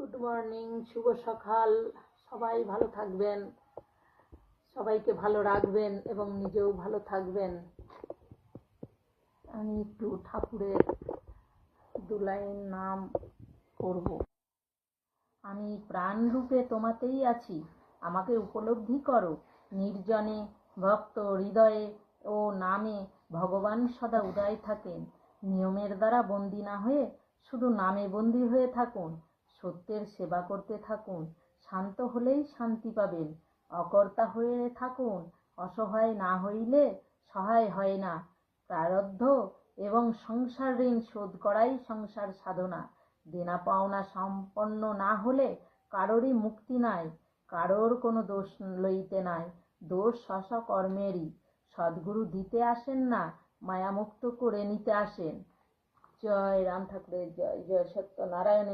Good morning, শুভ সকাল। সবাই ভালো থাকবেন, সবাইকে ভালো রাখবেন এবং নিজেও ভালো থাকবেন। আমি একটু ঠাকুরের 2 লাইন নাম করব। আমি প্রাণরূপে তোমাতেই আছি, আমাকে উপলব্ধি করো। নির্জনে ভক্ত হৃদয়ে ও নামে ভগবান সদা উদয় থাকেন। নিয়মের দ্বারা বন্দী না হয়ে শুধু নামে বন্দী হয়ে থাকুন। সত্যের সেবা করতে থাকুন, শান্ত হলেই শান্তি পাবেন। অকর্তা হয়ে থাকুন, অসহায় না হইলে সহায় হয় না। প্রারব্ধ এবং সংসার ঋণ শোধ করাই সংসার সাধনা। দেনা পাওনা সম্পন্ন না হলে কারোরই মুক্তি নাই, কারোর কোনো দোষ লইতে নাই। দোষ স্বকর্মেরই। সদ্গুরু দিতে আসেন না, মায়ামুক্ত করে নিতে আসেন। জয় রাম ঠাকুরের জয়, জয় সত্যনারায়ণের